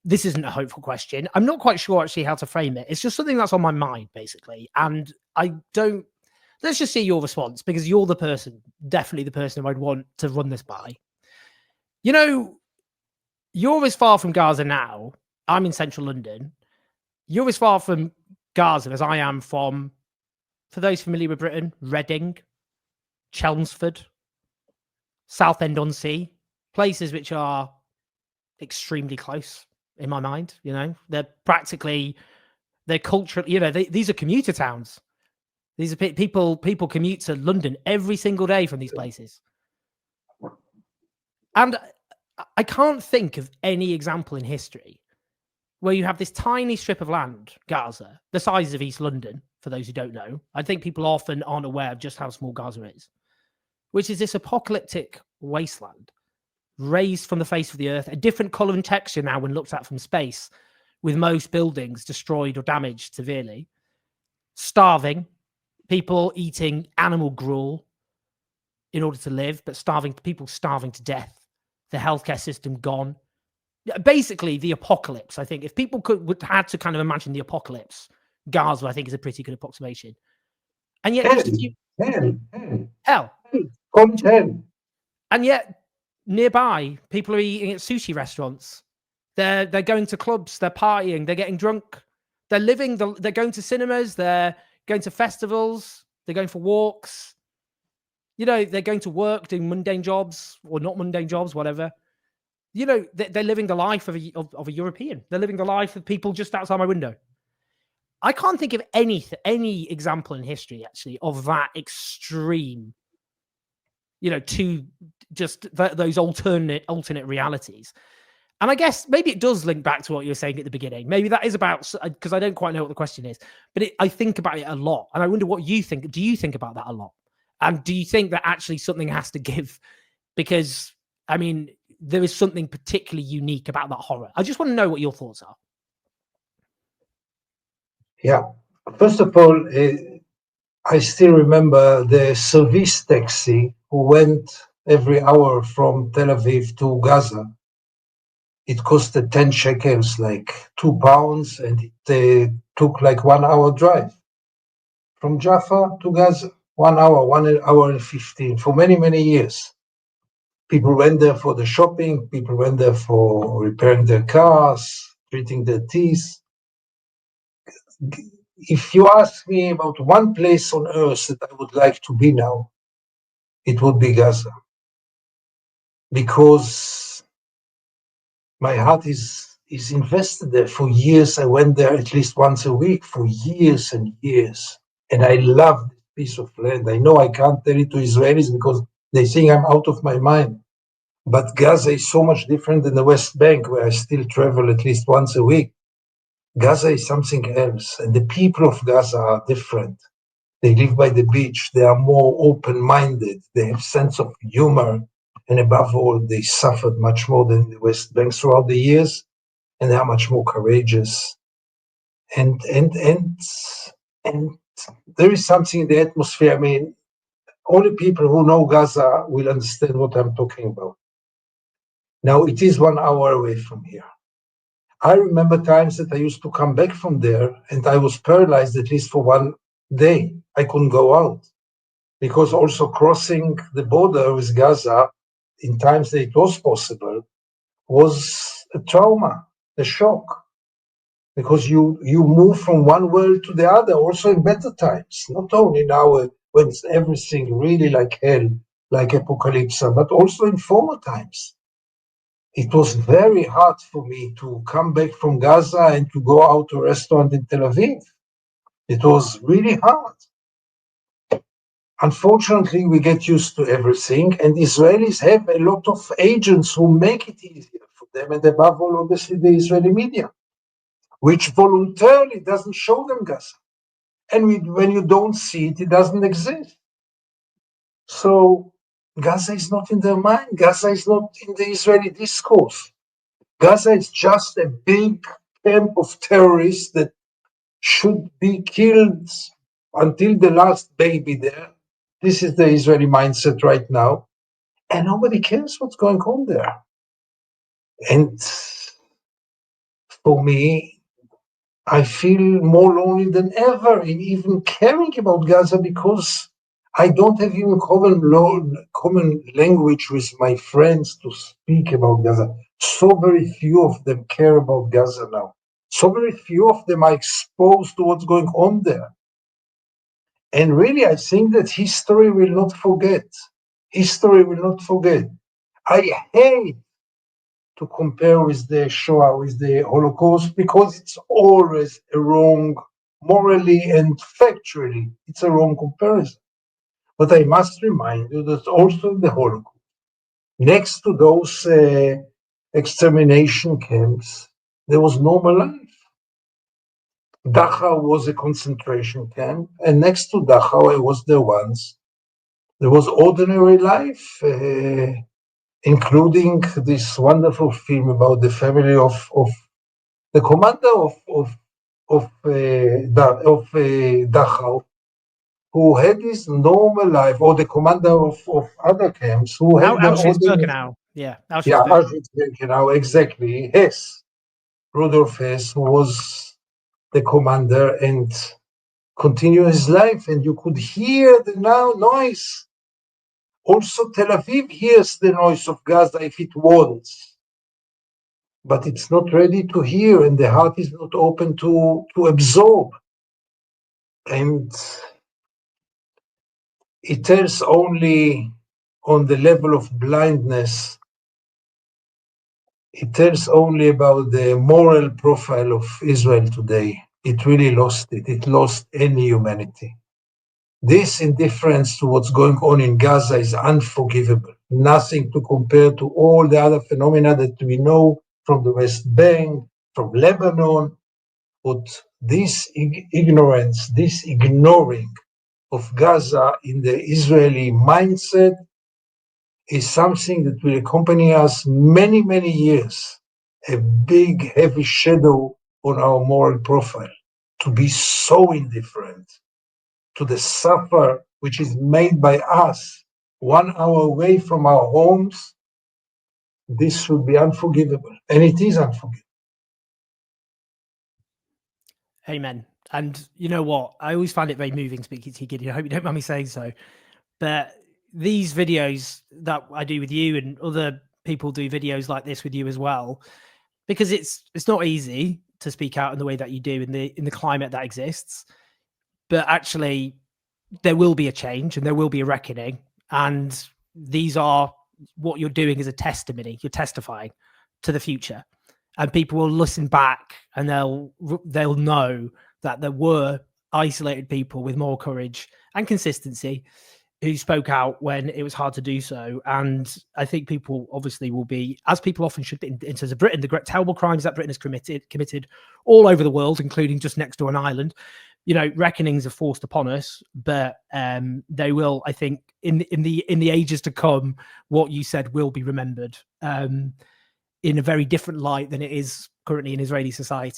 this isn't a hopeful question. I'm not quite sure actually how to frame it. It's just something that's on my mind, basically. And I don't, let's just see your response, because you're the person, definitely the person who I'd want to run this by. You know, you're as far from Gaza now. I'm in central London. You're as far from Gaza as I am from, for those familiar with Britain, Reading, Chelmsford, Southend-on-Sea, places which are extremely close in my mind. You know, they're culturally, you know, these are commuter towns. These are people commute to London every single day from these places. And I can't think of any example in history where you have this tiny strip of land, Gaza, the size of East London, for those who don't know. I think people often aren't aware of just how small Gaza is, which is this apocalyptic wasteland raised from the face of the earth, a different color and texture now when looked at from space, with most buildings destroyed or damaged severely, starving, people eating animal gruel in order to live, but people starving to death, the healthcare system gone. Basically, the apocalypse. I think if people had to kind of imagine the apocalypse, Gaza, I think, is a pretty good approximation. And yet, hell. And yet, nearby, people are eating at sushi restaurants. They're going to clubs. They're partying. They're getting drunk. They're going to cinemas. They're going to festivals. They're going for walks. You know, they're going to work, doing mundane jobs or not mundane jobs, whatever. You know, they're living the life of a European. They're living the life of people just outside my window. I can't think of any example in history, actually, of that extreme, you know, to just those alternate realities. And I guess maybe it does link back to what you were saying at the beginning. Maybe that is about, because I don't quite know what the question is, but I think about it a lot. And I wonder what you think. Do you think about that a lot? And do you think that actually something has to give? Because, I mean, there is something particularly unique about that horror. I just want to know what your thoughts are. Yeah. First of all, I still remember the service taxi who went every hour from Tel Aviv to Gaza. It costed 10 shekels, like £2, and it took like 1 hour drive from Jaffa to Gaza. 1 hour, 1 hour and 15 for many, many years. People went there for the shopping. People went there for repairing their cars, treating their teeth. If you ask me about one place on earth that I would like to be now, it would be Gaza. Because my heart is invested there. For years, I went there at least once a week for years and years. And I love this piece of land. I know I can't tell it to Israelis because they think I'm out of my mind. But Gaza is so much different than the West Bank, where I still travel at least once a week. Gaza is something else. And the people of Gaza are different. They live by the beach. They are more open-minded. They have sense of humor. And above all, they suffered much more than the West Bank throughout the years. And they are much more courageous. And there is something in the atmosphere. I mean, only people who know Gaza will understand what I'm talking about. Now, it is 1 hour away from here. I remember times that I used to come back from there and I was paralyzed at least for 1 day. I couldn't go out because also crossing the border with Gaza in times that it was possible was a trauma, a shock, because you move from one world to the other, also in better times, not only now when it's everything really like hell, like apocalypse, but also in former times. It was very hard for me to come back from Gaza and to go out to a restaurant in Tel Aviv. It was really hard. Unfortunately, we get used to everything, and Israelis have a lot of agents who make it easier for them, and above all, obviously, the Israeli media, which voluntarily doesn't show them Gaza. And when you don't see it, it doesn't exist. So Gaza is not in their mind. Gaza is not in the Israeli discourse. Gaza is just a big camp of terrorists that should be killed until the last baby there. This is the Israeli mindset right now. And nobody cares what's going on there. And for me, I feel more lonely than ever in even caring about Gaza because I don't have even common language with my friends to speak about Gaza. So very few of them care about Gaza now. So very few of them are exposed to what's going on there. And really, I think that history will not forget. History will not forget. I hate to compare with the Shoah, with the Holocaust, because it's always a wrong, morally and factually, it's a wrong comparison. But I must remind you that also in the Holocaust, next to those extermination camps, there was normal life. Dachau was a concentration camp, and next to Dachau there was ordinary life, including this wonderful film about the family of the commander of Dachau, who had this normal life, or the commander of other camps who had their ordinary. Yeah, Auschwitz-Birkenau, exactly. Hess, Rudolf Hess, who was the commander and continued his life, and you could hear the noise. Also, Tel Aviv hears the noise of Gaza if it wants, but it's not ready to hear, and the heart is not open to absorb. And it tells only on the level of blindness. It tells only about the moral profile of Israel today. It really lost it. It lost any humanity. This indifference to what's going on in Gaza is unforgivable. Nothing to compare to all the other phenomena that we know from the West Bank, from Lebanon. But this ignorance, this ignoring of Gaza in the Israeli mindset is something that will accompany us many, many years. A big, heavy shadow on our moral profile. To be so indifferent to the suffer which is made by us 1 hour away from our homes, this should be unforgivable. And it is unforgivable. Amen. And you know what? I always find it very moving speaking to you, Gideon. I hope you don't mind me saying so. But these videos that I do with you and other people do videos like this with you as well, because it's not easy to speak out in the way that you do in the climate that exists. But actually, there will be a change and there will be a reckoning. And these are what you're doing is a testimony. You're testifying to the future, and people will listen back and they'll know that there were isolated people with more courage and consistency who spoke out when it was hard to do so. And I think people obviously will be, as people often should be in terms of Britain, the great terrible crimes that Britain has committed all over the world, including just next to an island. You know, reckonings are forced upon us, but they will, I think, in the ages to come, what you said will be remembered in a very different light than it is currently in Israeli society.